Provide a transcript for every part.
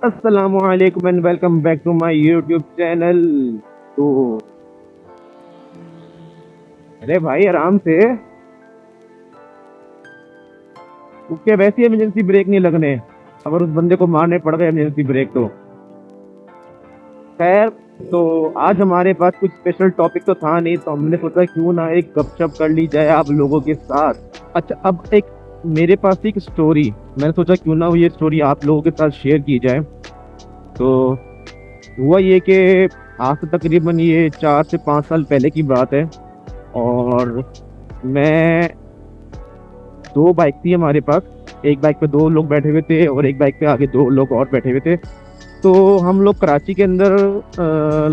अस्सलामुअलैकुम and welcome back to my YouTube channel. तो अरे भाई आराम से। उसके वैसे इमरजेंसी ब्रेक नहीं लगने, अगर उस बंदे को मारने पड़ गए इमरजेंसी ब्रेक तो खैर। तो आज हमारे पास कुछ स्पेशल टॉपिक तो था नहीं, तो हमने सोचा क्यों ना एक गपशप कर ली जाए आप लोगों के साथ। अच्छा, अब एक मेरे पास एक स्टोरी, मैंने सोचा क्यों ना ये स्टोरी आप लोगों के साथ शेयर की जाए। तो हुआ ये कि आज से तकरीबन ये 4 से 5 साल पहले की बात है। और मैं दो बाइक थी हमारे पास। एक बाइक पे दो लोग बैठे हुए थे और एक बाइक पे आगे दो लोग और बैठे हुए थे। तो हम लोग कराची के अंदर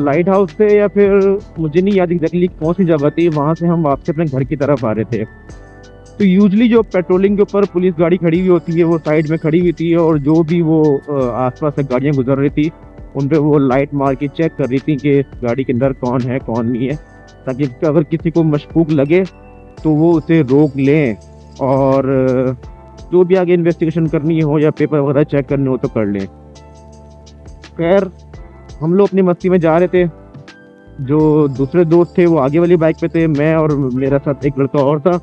लाइट हाउस थे या फिर मुझे नहीं याद एग्जैक्टली कौन सी जगह थी, वहां से हम वापस अपने घर की तरफ आ रहे थे। तो यूजली जो पेट्रोलिंग के ऊपर पुलिस गाड़ी खड़ी हुई होती है वो साइड में खड़ी हुई थी, और जो भी वो आसपास से गाड़ियां गुजर रही थी उन पे वो लाइट मार के चेक कर रही थी कि गाड़ी के अंदर कौन है कौन नहीं है, ताकि अगर किसी को मशकूक लगे तो वो उसे रोक लें और जो भी आगे इन्वेस्टिगेशन करनी हो या पेपर वगैरह चेक करने हो तो कर लें। खैर, हम लोग अपनी मस्ती में जा रहे थे। जो दूसरे दोस्त थे वो आगे वाली बाइक पे थे, मैं और मेरा साथ एक लड़का और था।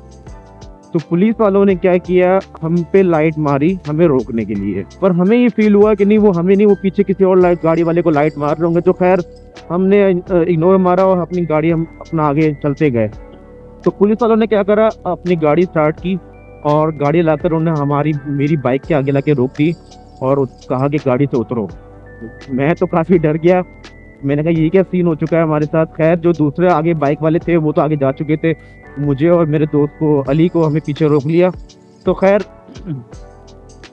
तो पुलिस वालों ने क्या किया, हम पे लाइट मारी हमें रोकने के लिए, पर हमें ये फील हुआ कि नहीं वो हमें नहीं, वो पीछे किसी और लाइट गाड़ी वाले को लाइट मार रहे होंगे। तो खैर हमने इग्नोर मारा और अपनी गाड़ी हम अपना आगे चलते गए। तो पुलिस वालों ने क्या करा, अपनी गाड़ी स्टार्ट की और गाड़ी लाकर उन्होंने हमारी मेरी बाइक के आगे लाके रोक दी और कहा कि गाड़ी से उतरो। मैं तो काफी डर गया, मैंने कहा ये क्या सीन हो चुका है हमारे साथ। खैर जो दूसरे आगे बाइक वाले थे वो तो आगे जा चुके थे, मुझे और मेरे दोस्त को अली को हमें पीछे रोक लिया। तो खैर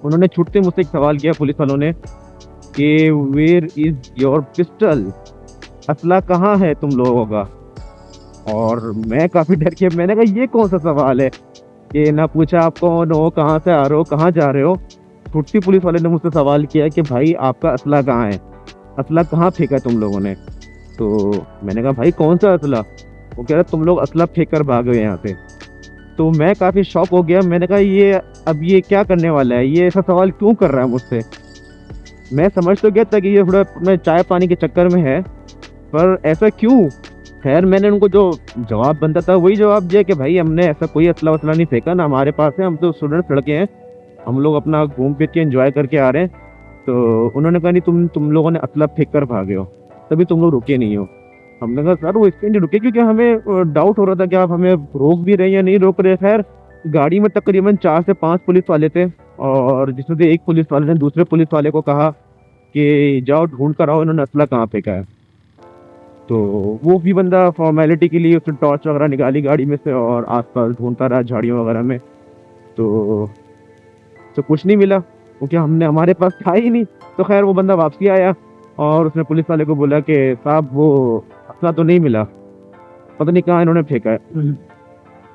उन्होंने छूटते मुझसे एक सवाल किया पुलिस वालों ने कि वेयर इज योर पिस्टल, असला कहाँ है तुम लोगों का। और मैं काफी डर के, मैंने कहा ये कौन सा सवाल है कि ना पूछा आप कौन हो, कहाँ से आ रहे हो, कहाँ जा रहे हो। छुट्टी पुलिस वाले ने मुझसे सवाल किया कि भाई आपका असला कहाँ है, असला कहाँ फेंका है तुम लोगों ने। तो मैंने कहा भाई कौन सा असला, वो कह रहा तुम लोग असला फेंक कर भाग गए यहाँ से। तो मैं काफ़ी शॉक हो गया, मैंने कहा ये अब ये क्या करने वाला है, ये ऐसा सवाल क्यों कर रहा है मुझसे। मैं समझ तो गया था कि ये थोड़ा अपने चाय पानी के चक्कर में है, पर ऐसा क्यों। खैर मैंने उनको जो जवाब बनता था वही जवाब दिया कि भाई हमने ऐसा कोई असला वसला नहीं फेंका ना हमारे पास है, हम तो स्टूडेंट्स लड़के हैं, हम लोग अपना घूम फिर के एंजॉय करके आ रहे हैं। तो उन्होंने कहा नहीं तुम लोगों ने असला फेंक कर भागे हो, तभी तुम लोग रुके नहीं हो। हमने कहा सर वो इसलिए नहीं रुके क्योंकि हमें डाउट हो रहा था कि आप हमें रोक भी रहे हैं या नहीं रोक रहे। खैर गाड़ी में तकरीबन 4 से 5 पुलिस वाले थे, और जिसमें से एक पुलिस वाले ने दूसरे पुलिस वाले को कहा कि जाओ ढूंढ कर आओ इन्होंने असला कहाँ फेंका है। तो वो भी बंदा फॉर्मेलिटी के लिए उसने टॉर्च वगैरह निकाली गाड़ी में से और आसपास ढूंढता रहा झाड़ियों वगैरह में। तो कुछ नहीं मिला क्योंकि हमने हमारे पास था ही नहीं। तो खैर वो बंदा वापसी आया और उसने पुलिस वाले को बोला कि साहब वो असला तो नहीं मिला, पता नहीं कहाँ इन्होंने फेंका है।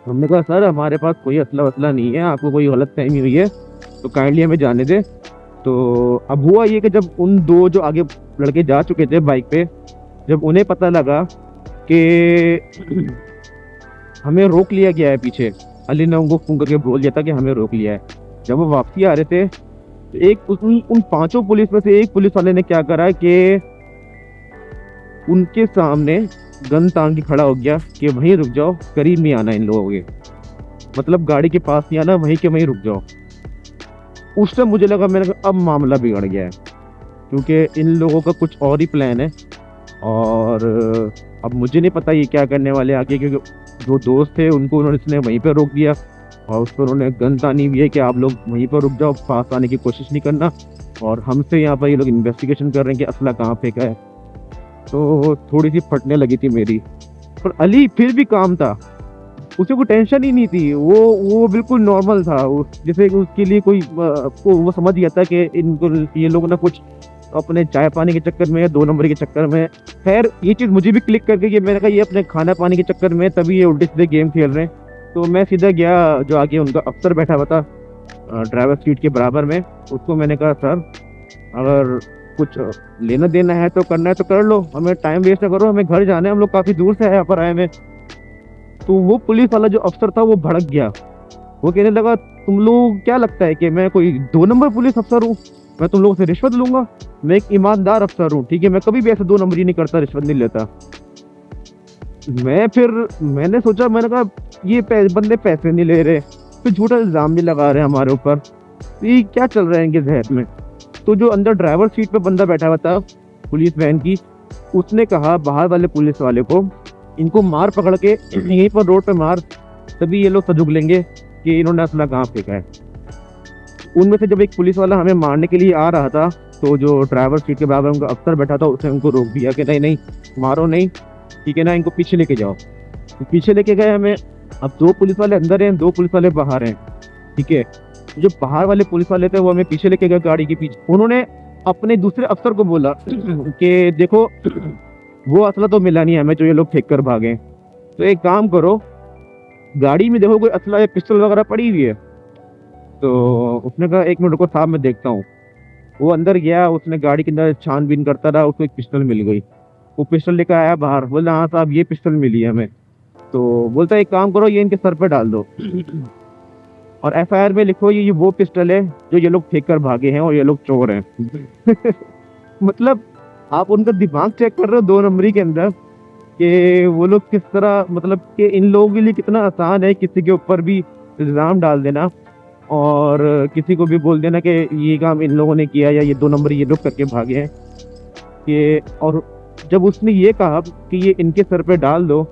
हमने कहा सर हमारे पास कोई असला वसला नहीं है, आपको कोई गलत फहमी हुई है तो काइंडली हमें जाने दे। तो अब हुआ ये कि जब उन दो जो आगे लड़के जा चुके थे बाइक पे, जब उन्हें पता लगा कि हमें रोक लिया गया है पीछे, अली ने उनको फोन करके बोल दिया था कि हमें रोक लिया है। जब वो वापसी आ रहे थे तो एक उन 5 पुलिस में से एक पुलिस वाले ने क्या करा कि उनके सामने गन तान के खड़ा हो गया कि वहीं रुक जाओ, करीब नहीं आना इन लोगों के, मतलब गाड़ी के पास नहीं आना, वहीं के वहीं रुक जाओ। उस टाइम मुझे लगा, मैंने कहा अब मामला बिगड़ गया है क्योंकि इन लोगों का कुछ और ही प्लान है। और अब मुझे नहीं पता ये क्या करने वाले आगे, क्योंकि जो दोस्त थे उनको उन्होंने वहीं पर रोक दिया और उस पर उन्होंने गन तानी भी है कि आप लोग वहीं पर रुक जाओ, पास आने की कोशिश नहीं करना। और हमसे यहाँ पर ये लोग इन्वेस्टिगेशन कर रहे हैं कि असला कहाँ फेंका है। तो थोड़ी सी फटने लगी थी मेरी, पर अली फिर भी काम था, उसे कोई टेंशन ही नहीं थी, वो बिल्कुल नॉर्मल था। जैसे उसके लिए कोई को वो समझ गया था कि इनको ये लोग ना कुछ अपने चाय पानी के चक्कर में या 2 नंबर के चक्कर में। खैर ये चीज़ मुझे भी क्लिक कर गई कि मैंने कहा ये अपने खाना पानी के चक्कर में तभी ये उल्टे सीधे गेम खेल रहे हैं। तो मैं सीधा गया जो आगे उनका अफसर बैठा हुआ था ड्राइवर सीट के बराबर में, उसको मैंने कहा सर अगर कुछ लेना देना है तो करना है तो कर लो, हमें टाइम वेस्ट ना करो, हमें घर जाना है, हम लोग काफ़ी दूर से यहाँ पर आए हैं। तो वो पुलिस वाला जो अफसर था वो भड़क गया, वो कहने लगा तुम लोग क्या लगता है कि मैं कोई 2 नंबर पुलिस अफसर हूँ, मैं तुम लोगों से रिश्वत लूंगा? मैं एक ईमानदार अफसर हूँ, ठीक है, मैं कभी भी ऐसे 2 नंबरी नहीं करता, रिश्वत नहीं लेता। मैंने सोचा, मैंने कहा ये बंदे पैसे नहीं ले रहे, फिर झूठा इल्जाम भी लगा रहे हैं हमारे ऊपर, तो ये क्या चल रहा है इनके जहन में। तो जो अंदर ड्राइवर सीट पे बंदा बैठा हुआ था पुलिस वैन की, उसने कहा बाहर वाले पुलिस वाले को, इनको मार पकड़ के यहीं पर रोड पे मार, तभी ये लोग सजुग लेंगे कि इन्होंने असला कहाँ फेंका है। उनमें से जब एक पुलिस वाला हमें मारने के लिए आ रहा था, तो जो ड्राइवर सीट के बराबर उनका अफसर बैठा था, उसने उनको रोक दिया कि नहीं नहीं मारो नहीं, ठीक है ना, इनको पीछे लेके जाओ। तो पीछे लेके गए हमें। अब 2 पुलिस वाले अंदर हैं, 2 पुलिस वाले बाहर हैं, ठीक है। जो बाहर वाले पुलिस वाले थे वो हमें पीछे लेके गए गाड़ी के पीछे। उन्होंने अपने दूसरे अफसर को बोला कि देखो वो असला तो मिला नहीं हमें जो ये लोग फेंक कर भागे, तो एक काम करो, गाड़ी में देखो कोई असला या पिस्टल वगैरह पड़ी हुई है। तो उसने कहा 1 मिनट रुको साहब, मैं देखता हूँ। वो अंदर गया, उसने गाड़ी के अंदर छानबीन करता रहा, उसको एक पिस्टल मिल गई। वो पिस्टल लेकर आया बाहर, बोला हाँ साहब ये पिस्टल मिली है हमें। तो बोलता एक काम करो, ये इनके सर पे डाल दो और एफआईआर में लिखो ये वो पिस्टल है जो ये लोग फेंक कर भागे हैं और ये लोग चोर हैं। मतलब आप उनका दिमाग चेक कर रहे हो 2 नंबरी के अंदर, कि वो लोग किस तरह, मतलब कि इन लोगों के लिए कितना आसान है किसी के ऊपर भी इल्ज़ाम डाल देना और किसी को भी बोल देना कि ये काम इन लोगों ने किया या ये 2 नंबरी ये लोग करके भागे हैं। कि और जब उसने ये कहा कि ये इनके सर पे डाल दो,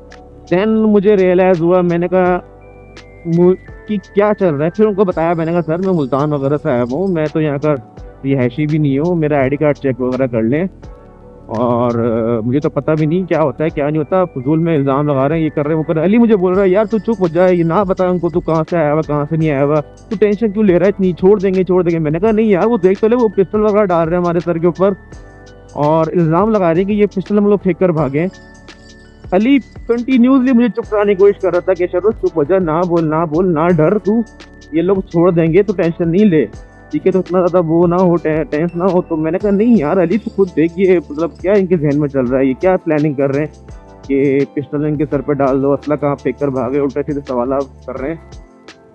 देन मुझे रियलाइज़ हुआ, मैंने कहा कि क्या चल रहा है। फिर उनको बताया, मैंने कहा सर मैं मुल्तान वगैरह से आया हूँ, मैं तो यहाँ का रिहायशी भी नहीं हूँ, मेरा आईडी कार्ड चेक वगैरह कर लें, और मुझे तो पता भी नहीं क्या होता है क्या नहीं होता, फजूल में इल्ज़ाम लगा रहे हैं, ये कर रहे हैं वो कर रहे हैं। अली मुझे बोल रहा है यार तू चुप हो जाए, ये ना बता उनको तू कहाँ से आया हुआ कहाँ से नहीं आया हुआ, तू टेंशन क्यों ले रहा है इतनी, छोड़ देंगे। मैंने कहा नहीं यार, वो देख तो ले, वो पिस्टल वगैरह डाल रहे हैं हमारे सर के ऊपर और इल्ज़ाम लगा रहे हैं कि ये पिस्टल हम लोग फेंक कर भागे। अली कंटिन्यूसली मुझे चुप कराने की कोशिश कर रहा था कि शरो चुप हो जा, ना बोल ना डर तू, ये लोग छोड़ देंगे, तो टेंशन नहीं ले, ठीक है, तो इतना ज़्यादा वो ना हो, टेंस ना हो। तो मैंने कहा नहीं यार अली तू खुद देखिए, मतलब क्या इनके जहन में चल रहा है, ये क्या प्लानिंग कर रहे हैं कि पिस्टल इनके सर पे डाल दो, असला कहाँ फेंक कर भागे, उल्टा सीधे सवाल कर रहे हैं।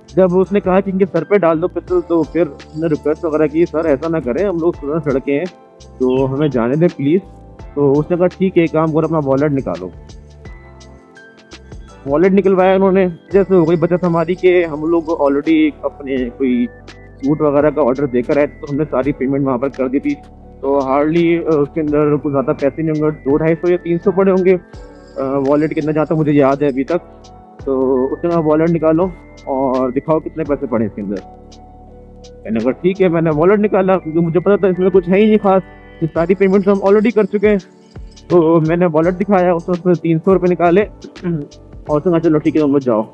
जब उसने कहा कि इनके सर पे डाल दो पिस्टल, तो फिर उसने रिक्वेस्ट वगैरह की, सर ऐसा ना करें, हम लोग स्टूडेंट लड़के हैं तो हमें जाने दें प्लीज़। तो उसने कहा ठीक है, एक काम करो, अपना वॉलेट निकालो। वॉलेट निकलवाया उन्होंने, जैसे हो गई बचत हमारी कि हम लोग ऑलरेडी अपने कोई सूट वगैरह का ऑर्डर देकर आए, तो हमने सारी पेमेंट वहाँ पर कर दी थी। तो हार्डली उसके अंदर कुछ ज़्यादा पैसे नहीं होंगे, 200-250 या 300 पड़े होंगे वॉलेट के अंदर, जहाँ तक मुझे याद है अभी तक। तो उसने कहा वॉलेट निकालो और दिखाओ कितने पैसे पड़े इसके अंदर। मैंने कहा ठीक है, मैंने वॉलेट निकाला क्योंकि मुझे पता था इसमें कुछ है ही नहीं खास, ये सारी पेमेंट्स हम ऑलरेडी कर चुके हैं। तो मैंने वॉलेट दिखाया, उसमें 300 रुपये निकाले और उसने कहा चलो ठीक है तुम लोग जाओ।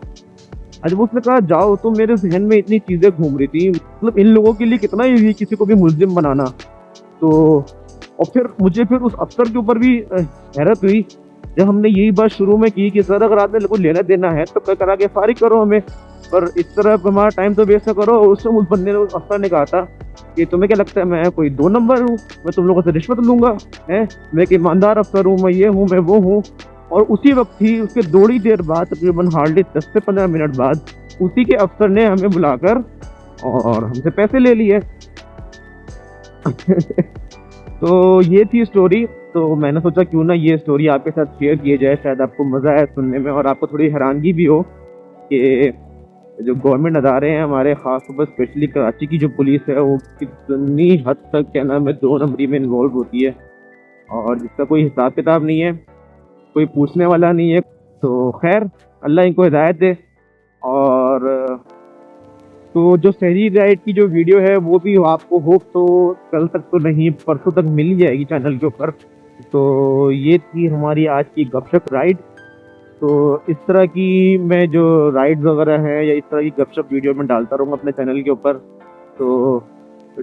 जब उसने कहा जाओ, तो मेरे जहन में इतनी चीज़ें घूम रही थी, मतलब इन लोगों के लिए कितना ईजी किसी को भी मुलजिम बनाना। तो और फिर मुझे उस अफसर के ऊपर भी हैरत हुई जब हमने यही बात शुरू में की कि सर अगर आपने को लेना देना है तो करा के फारिग करो हमें, पर इस तरह हमारा टाइम तो वेस्ट ना करो। उसमें उस बंदे ने, उस अफसर ने कहा था कि तुम्हें क्या लगता है मैं कोई 2 नंबर हूँ, मैं तुम लोगों से रिश्वत लूंगा, है मैं एक ईमानदार अफसर हूँ, मैं ये हूँ मैं वो हूँ। और उसी वक्त ही उसके थोड़ी देर बाद, तकरीबन हार्डली 10 से 15 मिनट बाद, उसी के अफसर ने हमें बुलाकर और हमसे पैसे ले लिए। तो ये थी स्टोरी। तो मैंने सोचा क्यों ना ये स्टोरी आपके साथ शेयर किया जाए, शायद आपको मज़ा आए सुनने में और आपको थोड़ी हैरानगी भी हो कि जो गवर्नमेंट अदारे हैं हमारे, ख़ासतौर पर स्पेशली कराची की जो पुलिस है, वो कितनी हद तक क्या नाम है 2 नंबरी में इन्वॉल्व होती है और जिसका कोई हिसाब किताब नहीं है, कोई पूछने वाला नहीं है। तो खैर अल्लाह इनको हिदायत दे। और तो जो शहरी राइड की जो वीडियो है वो भी आपको होप तो कल तक तो नहीं, परसों तक मिल जाएगी चैनल के ऊपर। तो ये थी हमारी आज की गपशप राइड। तो इस तरह की मैं जो राइड्स वगैरह हैं या इस तरह की गपशप वीडियो में डालता रहूँगा अपने चैनल के ऊपर। तो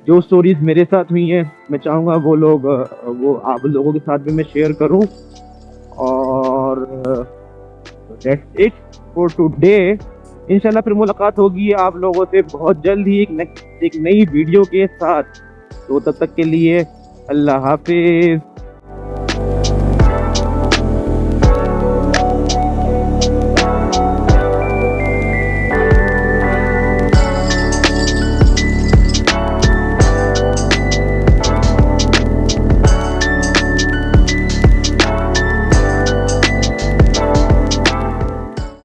जो स्टोरीज मेरे साथ हुई हैं मैं चाहूँगा वो आप लोगों के साथ भी मैं शेयर करूँ। और दैट्स इट फॉर टुडे। इंशाल्लाह फिर मुलाकात होगी आप लोगों से बहुत जल्द ही एक नई वीडियो के साथ। तो तब तक के लिए अल्लाह हाफिज़।